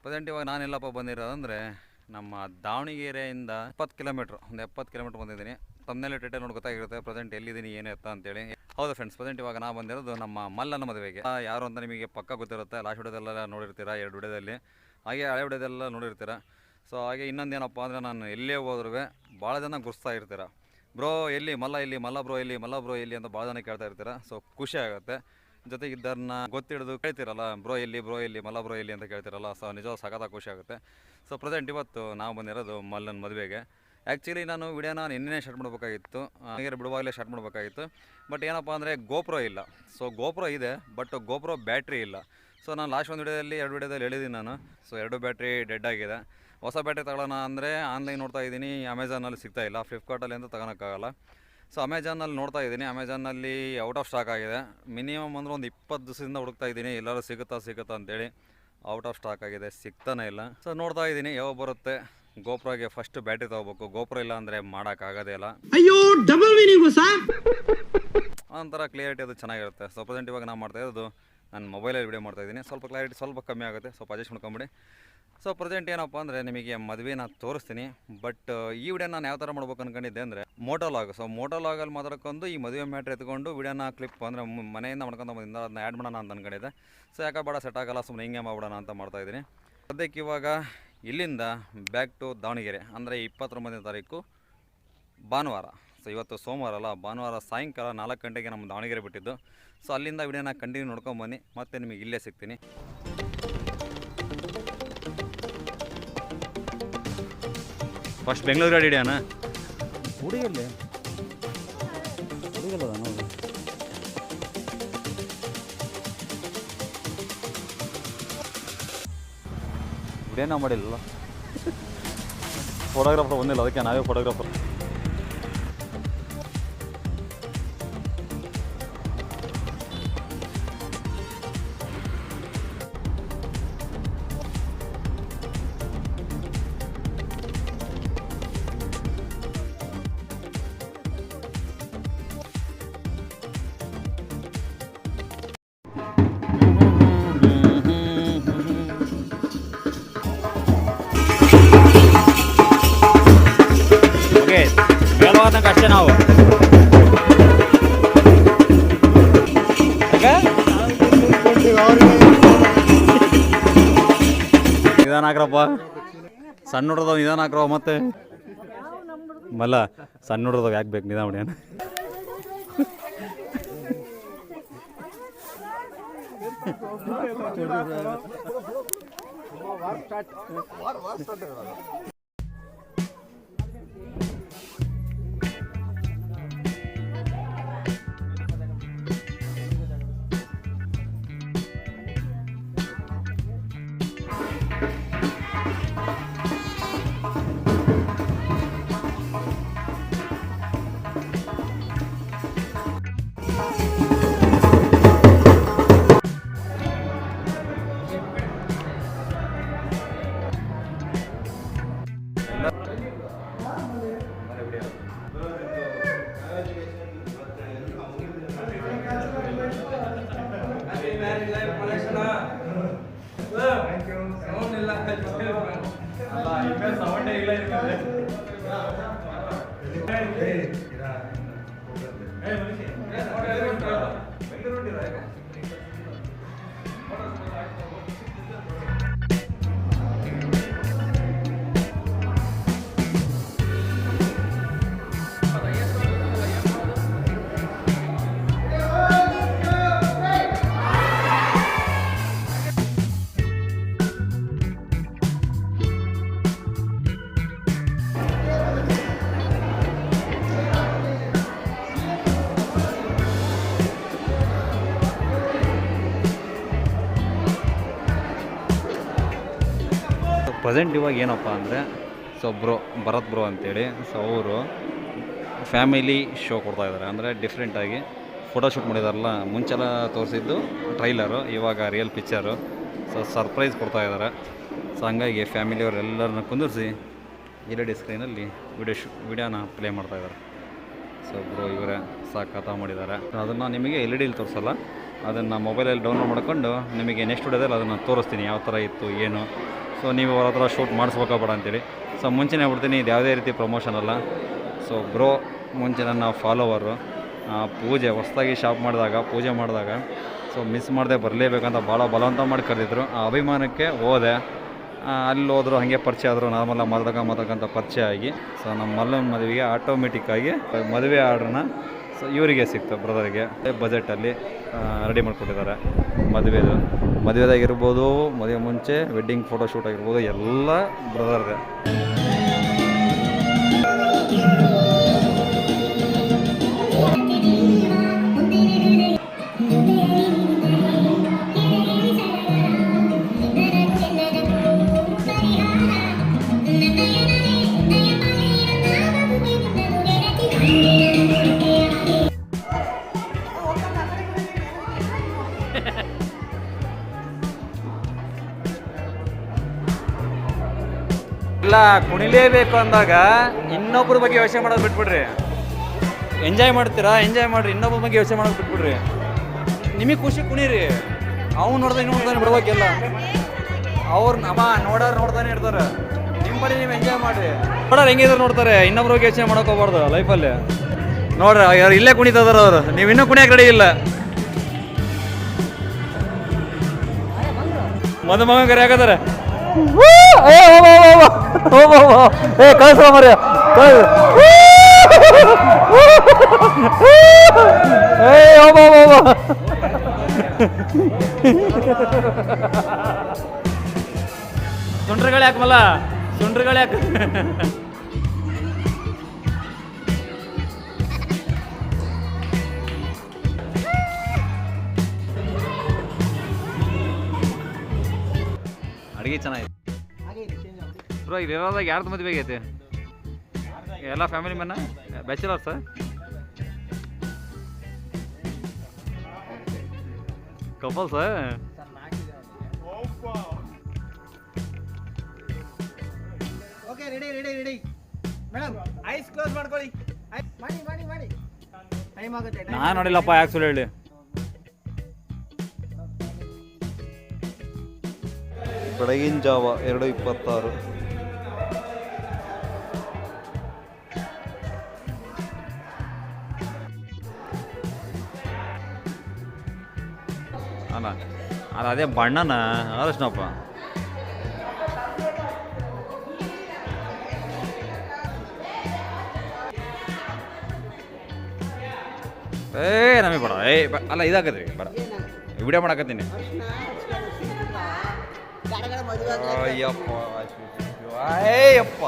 Present ಇವಾಗ ನಾನೆಲ್ಲಪ್ಪ ಬಂದಿರೋದಂದರೆ ನಮ್ಮ ದಾವಣಗೆರೆಯಿಂದ 70 ಕಿಲೋಮೀಟ್ರ್, ಒಂದು 70 ಕಿಲೋಮೀಟ್ರ್ ಬಂದಿದ್ದೀನಿ. ತಮ್ಮನೇಲಿ ಟೈಟಲ್ ನೋಡಿ ಗೊತ್ತಾಗಿರುತ್ತೆ ಪ್ರೆಸೆಂಟ್ ಎಲ್ಲಿದ್ದೀನಿ ಏನು ಎತ್ತ ಅಂತೇಳಿ. ಹೌದು ಫ್ರೆಂಡ್ಸ್, ಪ್ರೆಸೆಂಟ್ ಇವಾಗ ನಾ ಬಂದಿರೋದು ನಮ್ಮ ಮಲ್ಲನ ಮದುವೆಗೆ. ಯಾರು ಅಂತ ನಿಮಗೆ ಪಕ್ಕ ಗೊತ್ತಿರುತ್ತೆ, ಲಾಸ್ಟ್ ವಿಡಿಯೋದೆಲ್ಲ ನೋಡಿರ್ತೀರ, 2 ವಿಡಿಯೋದಲ್ಲಿ, ಹಾಗೆ ಹಳೆ ವಿಡಿಯೋದೆಲ್ಲ ನೋಡಿರ್ತೀರ. ಸೊ ಹಾಗೆ ಇನ್ನೊಂದೇನಪ್ಪ ಅಂದರೆ ನಾನು ಎಲ್ಲೇ ಹೋದ್ರೂ ಭಾಳ ಜನ ಗುರ್ಸ್ತಾ ಇರ್ತೀರ, ಬ್ರೋ ಎಲ್ಲಿ ಮಲ್ಲ, ಇಲ್ಲಿ ಮಲ್ಲ ಬ್ರೋ ಎಲ್ಲಿ, ಮಲ್ಲ ಬ್ರೋ ಎಲ್ಲಿ ಅಂತ ಭಾಳ ಜನ ಕೇಳ್ತಾ ಇರ್ತೀರ. ಸೊ ಖುಷಿ ಆಗುತ್ತೆ. ಜೊತೆಗೆ ಇದನ್ನ ಗೊತ್ತಿಡಿದು ಕೇಳ್ತಿರಲ್ಲ, ಬ್ರೋ ಎಲ್ಲಿ, ಬ್ರೋ ಎಲ್ಲಿ, ಮಲ್ಲ ಬ್ರೋ ಎಲ್ಲಿ ಅಂತ ಕೇಳ್ತಿರಲ್ಲ. ಸೊ ನಿಜವಾದ ಸಖತ್ತಾಗಿ ಖುಷಿ ಆಗುತ್ತೆ. ಸೊ ಪ್ರೆಸೆಂಟ್ ಇವತ್ತು ನಾವು ಬಂದಿರೋದು ಮಲ್ಲನ ಮದುವೆಗೆ. ಆ್ಯಕ್ಚುಲಿ ನಾನು ವಿಡಿಯೋನ ನಿನ್ನೆ ಸ್ಟಾರ್ಟ್ ಮಾಡಬೇಕಾಗಿತ್ತು, ಹಾಗೆ ಬಿಡುವಾಗಲೇ ಸ್ಟಾರ್ಟ್ ಮಾಡಬೇಕಾಗಿತ್ತು. ಬಟ್ ಏನಪ್ಪ ಅಂದರೆ ಗೋಪ್ರೋ ಇಲ್ಲ. ಸೊ ಗೋಪ್ರೋ ಇದೆ, ಬಟ್ ಗೋಪ್ರೋ ಬ್ಯಾಟ್ರಿ ಇಲ್ಲ. ಸೊ ನಾನು ಲಾಸ್ಟ್ ಒಂದು ವಿಡಿಯೋದಲ್ಲಿ 2 ವಿಡಿಯೋದಲ್ಲಿ ಹೇಳಿದ್ದೀನಿ ನಾನು. ಸೊ 2 ಬ್ಯಾಟ್ರಿ ಡೆಡ್ ಆಗಿದೆ. ಹೊಸ ಬ್ಯಾಟ್ರಿ ತಗೊಳ್ಳೋಣ ಅಂದರೆ ಆನ್ಲೈನ್ ನೋಡ್ತಾ ಇದ್ದೀನಿ, ಅಮೆಝಾನಲ್ಲಿ ಸಿಗ್ತಾಯಿಲ್ಲ, ಫ್ಲಿಪ್ಕಾರ್ಟಲ್ಲಿ ಅಂತ ತಗೊಳಕ್ಕಾಗಲ್ಲ. ಸೊ ಅಮೆಝಾನಲ್ಲಿ ನೋಡ್ತಾ ಇದ್ದೀನಿ, ಅಮೆಝಾನಲ್ಲಿ ಔಟ್ ಆಫ್ ಸ್ಟಾಕ್ ಆಗಿದೆ. ಮಿನಿಮಮ್ ಅಂದರೆ ಒಂದು 20 ದಿವಸದಿಂದ ಹುಡುಕ್ತಾ ಇದ್ದೀನಿ, ಎಲ್ಲರೂ ಸಿಗುತ್ತಾ ಅಂತೇಳಿ. ಔಟ್ ಆಫ್ ಸ್ಟಾಕ್ ಆಗಿದೆ, ಸಿಗ್ತಾನೆ ಇಲ್ಲ. ಸೊ ನೋಡ್ತಾ ಇದ್ದೀನಿ ಯಾವಾಗ ಬರುತ್ತೆ. ಗೋಪ್ರೋಗೆ ಫಸ್ಟ್ ಬ್ಯಾಟ್ರಿ ತೊಗೋಬೇಕು, ಗೋಪ್ರೋ ಇಲ್ಲ ಅಂದರೆ ಮಾಡೋಕ್ಕಾಗೋದೇ ಇಲ್ಲ. ಅಯ್ಯೋ ಡಬಲ್ ಮೀನಿಂಗು ಸರ್. ಒಂಥರ ಕ್ಲಿಯರಿಟಿ ಅದು ಚೆನ್ನಾಗಿರುತ್ತೆ. ಸೊ ಪ್ರೆಸೆಂಟ್ ಇವಾಗ ನಾನು ಮಾಡ್ತಾ ಇರೋದು ನಾನು ಮೊಬೈಲಲ್ಲಿ ವಿಡಿಯೋ ಮಾಡ್ತಾಯಿದ್ದೀನಿ, ಸ್ವಲ್ಪ ಕ್ಲಾರಿಟಿ ಸ್ವಲ್ಪ ಕಮ್ಮಿ ಆಗುತ್ತೆ, ಸ್ವಲ್ಪ ಅಡ್ಜಸ್ಟ್ ಮಾಡ್ಕೊಂಬಿಡಿ. ಸೊ ಪ್ರೆಸೆಂಟ್ ಏನಪ್ಪ ಅಂದರೆ ನಿಮಗೆ ಮದುವೆನ ತೋರಿಸ್ತೀನಿ. ಬಟ್ ಈ ವಿಡಿಯೋ ನಾನು ಯಾವ ಥರ ಮಾಡ್ಬೇಕು ಅಂದ್ಕೊಂಡಿದ್ದೆ ಅಂದರೆ ಮೋಟೋಲಾಗ್. ಸೊ ಮೋಟೋಲಾಗಲ್ಲಿ ಮಾತಾಡ್ಕೊಂಡು ಈ ಮದುವೆ ಮ್ಯಾಟ್ರ್ ಎತ್ಕೊಂಡು ವಿಡಿಯೋನ ಕ್ಲಿಪ್ ಅಂದರೆ ಮನೆಯಿಂದ ಮಾಡ್ಕೊಂಡು ಬಂದಿಂದ ಅದನ್ನ ಆ್ಯಡ್ ಮಾಡೋಣ ಅಂತ ಅಂದ್ಕೊಂಡಿದ್ದೆ. ಸೊ ಯಾಕೆ ಬೇಡ, ಸೆಟ್ ಆಗಲ್ಲ, ಸುಮ್ಮನೆ ಹಿಂಗೆ ಮಾಡ್ಬಿಡೋಣ ಅಂತ ಮಾಡ್ತಾಯಿದ್ದೀನಿ. ಸದ್ಯಕ್ಕೆ ಇವಾಗ ಇಲ್ಲಿಂದ ಬ್ಯಾಕ್ ಟು ದಾವಣಗೆರೆ, ಅಂದರೆ 29ನೇ ತಾರೀಕು ಭಾನುವಾರ. ಸೊ ಇವತ್ತು ಸೋಮವಾರ ಅಲ್ಲ, ಭಾನುವಾರ ಸಾಯಂಕಾಲ 4 ಗಂಟೆಗೆ ನಮ್ಮ ದಾವಣಗೆರೆ ಬಿಟ್ಟಿದ್ದು. ಸೊ ಅಲ್ಲಿಂದ ವಿಡಿಯೋನ ಕಂಟಿನ್ಯೂ ನೋಡ್ಕೊಂಬನ್ನಿ, ಮತ್ತು ನಿಮಗೆ ಇಲ್ಲೇ ಸಿಗ್ತೀನಿ. ಫಸ್ಟ್ ಬೆಂಗಳೂರು ಗಾಡಿ ಹಿಡಿಯೋಣ. ಹುಡುಗಲ್ಲಿ ಹುಡುಗಲ್ಲದ ನೋಡಿ, ವಿಡಿಯೋನ ಮಾಡಿಲ್ಲ, ಫೋಟೋಗ್ರಾಫರ್ ಬಂದಿಲ್ಲ, ಅದಕ್ಕೆ ನಾವೇ ಫೋಟೋಗ್ರಾಫರ್. ಅಷ್ಟೇ ನಾವು ನಿಧಾನ ಹಾಕ್ರಪ್ಪ, ಸಣ್ಣ ಹುಡ್ರದವ್ ನಿಧಾನ ಹಾಕ್ರವ. ಮತ್ತೆ ಮಲ್ಲ ಸಣ್ಣ ಹುಡ್ರದವ್ ಯಾಕೆ ಬೇಕು ನಿಧಾನ ಮಾಡಿ. ಪ್ರೆಸೆಂಟ್ ಇವಾಗ ಏನಪ್ಪ ಅಂದರೆ ಸೊ ಭರತ್ ಬ್ರೋ ಅಂತೇಳಿ, ಸೊ ಅವರು ಫ್ಯಾಮಿಲಿ ಶೋ ಕೊಡ್ತಾಯಿದ್ದಾರೆ. ಅಂದರೆ ಡಿಫ್ರೆಂಟಾಗಿ ಫೋಟೋಶೂಟ್ ಮಾಡಿದಾರಲ್ಲ, ಮುಂಚೆಲ್ಲ ತೋರಿಸಿದ್ದು ಟ್ರೈಲರು, ಇವಾಗ ರಿಯಲ್ ಪಿಕ್ಚರು. ಸೊ ಸರ್ಪ್ರೈಸ್ ಕೊಡ್ತಾಯಿದ್ದಾರೆ. ಸೊ ಹಂಗಾಗಿ ಫ್ಯಾಮಿಲಿಯವರೆಲ್ಲರನ್ನ ಕುಂದಿರಿಸಿ LED ಸ್ಕ್ರೀನಲ್ಲಿ ವಿಡಿಯೋನ ಪ್ಲೇ ಮಾಡ್ತಾಯಿದ್ದಾರೆ. ಸೊ ಬ್ರೋ ಇವರೇ ಸಾಕತ್ತ ಮಾಡಿದ್ದಾರೆ. ಅದನ್ನು ನಿಮಗೆ LED ತೋರಿಸಲ್ಲ, ಅದನ್ನು ಮೊಬೈಲಲ್ಲಿ ಡೌನ್ಲೋಡ್ ಮಾಡ್ಕೊಂಡು ನಿಮಗೆ ನೆಕ್ಸ್ಟ್ ವಿಡಿಯೋದಲ್ಲಿ ಅದನ್ನು ತೋರಿಸ್ತೀನಿ ಯಾವ ಥರ ಇತ್ತು ಏನು. ಸೊ ಸೊ ನೀವು ಅವ್ರ ಹತ್ರ ಶೂಟ್ ಮಾಡಿಸ್ಬೇಕಬೇಡ ಅಂತೇಳಿ. ಸೊ ಮುಂಚೆನೇ ಹೇಳ್ಬಿಡ್ತೀನಿ, ಇದು ಯಾವುದೇ ರೀತಿ ಪ್ರಮೋಷನ್ ಅಲ್ಲ. ಸೊ ಬ್ರೋ ಮುಂಚೆ ನನ್ನ ಫಾಲೋವರು ಪೂಜೆ ಹೊಸ್ದಾಗಿ ಶಾಪ್ ಮಾಡಿದಾಗ ಪೂಜೆ ಮಾಡಿದಾಗ ಸೊ ಮಿಸ್ ಮಾಡದೆ ಬರಲೇಬೇಕಂತ ಭಾಳ ಬಲವಂತ ಮಾಡಿ ಕರೆದಿದ್ರು. ಆ ಅಭಿಮಾನಕ್ಕೆ ಹೋದೆ. ಅಲ್ಲಿ ಹೋದ್ರು ಹಾಗೆ ಪರಿಚಯ ಆದರು, ನಾರ್ಮಲಾಗಿ ಮಾತಾಡ್ಕೊಂತ ಪರಿಚಯ ಆಗಿ ಸೊ ನಮ್ಮ ಮಲ್ಲನ ಮದುವೆಗೆ ಆಟೋಮೆಟಿಕ್ಕಾಗಿ ಮದುವೆ ಆರ್ಡ್ರನ್ನ ಸೊ ಇವರಿಗೆ ಸಿಕ್ತು, ಬ್ರದರಿಗೆ. ಬಜೆಟಲ್ಲಿ ರೆಡಿ ಮಾಡಿಕೊಟ್ಟಿದ್ದಾರೆ ಮದುವೆದಾಗಿರ್ಬೋದು, ಮದುವೆ ಮುಂಚೆ ವೆಡ್ಡಿಂಗ್ ಫೋಟೋಶೂಟ್ ಆಗಿರ್ಬೋದು, ಎಲ್ಲ ಬ್ರದರ್ದೆ. ಇಲ್ಲ ಕುಣಿಲೇಬೇಕು ಅಂದಾಗ ಇನ್ನೊಬ್ಬರ ಬಗ್ಗೆ ಯೋಚನೆ ಮಾಡೋದು ಬಿಟ್ಬಿಡ್ರಿ. ಎಂಜಾಯ್ ಮಾಡ್ತೀರಾ, ಎಂಜಾಯ್ ಮಾಡಿರಿ. ಇನ್ನೊಬ್ಬರ ಬಗ್ಗೆ ಯೋಚನೆ ಮಾಡೋದು ಬಿಟ್ಬಿಡ್ರಿ. ನಿಮಗೆ ಖುಷಿ ಕುಣೀರಿ. ಅವ್ನು ನೋಡ್ತಾನೆ ಬಿಡ್ಬೇಕೆಲ್ಲ. ಅವ್ರು ನೋಡ್ತಾನೆ ಇರ್ತಾರೆ. ನಿಮ್ಮ ಬಳಿ ನೀವು ಎಂಜಾಯ್ ಮಾಡಿರಿ. ಹೆಂಗಿದ್ರು ನೋಡ್ತಾರೆ. ಇನ್ನೊಬ್ರ ಬಗ್ಗೆ ಯೋಚನೆ ಮಾಡೋಕೆ ಹೋಗ್ಬಾರ್ದು ಲೈಫಲ್ಲಿ. ನೋಡ್ರಿ ಅವ್ರು ಇಲ್ಲೇ ಕುಣಿತದಾರ ಅವರು, ನೀವು ಇನ್ನೂ ಕುಣಿಯಕ್ಕೆ ರೆಡಿ ಇಲ್ಲ. ಮದುಮಗ ಕರೆ ಹಾಕತಾರೆ. ಕಳ್ಸೋ ಮರ್ಯ ಸುಂಡ್ರಗಳು ಯಾಕಮಲ್ಲ, ಸುಂಡ್ರಗಳು ಯಾಕೆ? ಅಡುಗೆ ಚೆನ್ನಾಗಿದೆ ಬ್ರೋ. ಈಗ ಇರೋದಾಗ ಯಾರ್ದು ಮದುವೆ ಆಗೈತೆ? ಎಲ್ಲ ಫ್ಯಾಮಿಲಿ ಮ್ಯಾನ bachelor sir? Couple sir? Okay, ready madam. Eyes close ಮಾಡ್ಕೊಳ್ಳಿ. ಮಾಡಿ ಟೈಮ್ ಆಗುತ್ತೆ. ನಾನು ನೋಡಿಲ್ಲಪ್ಪ, ಯಾಕೆ ಸುಳ್ಳು ಹೇಳಿ. ಬೆಳಗಿನ ಜಾವ 2:26. ಅಲ್ಲ ಅದೇ ಬಣ್ಣನ ಅರಶನಪ್ಪ. ನಮಗೆ ಬೇಡ. ಅಲ್ಲ ಇದಾಗದ್ರಿ ಬೇಡ, ವಿಡಿಯೋ ಮಾಡಕತ್ತೀನಿ. ಅಯ್ಯಪ್ಪ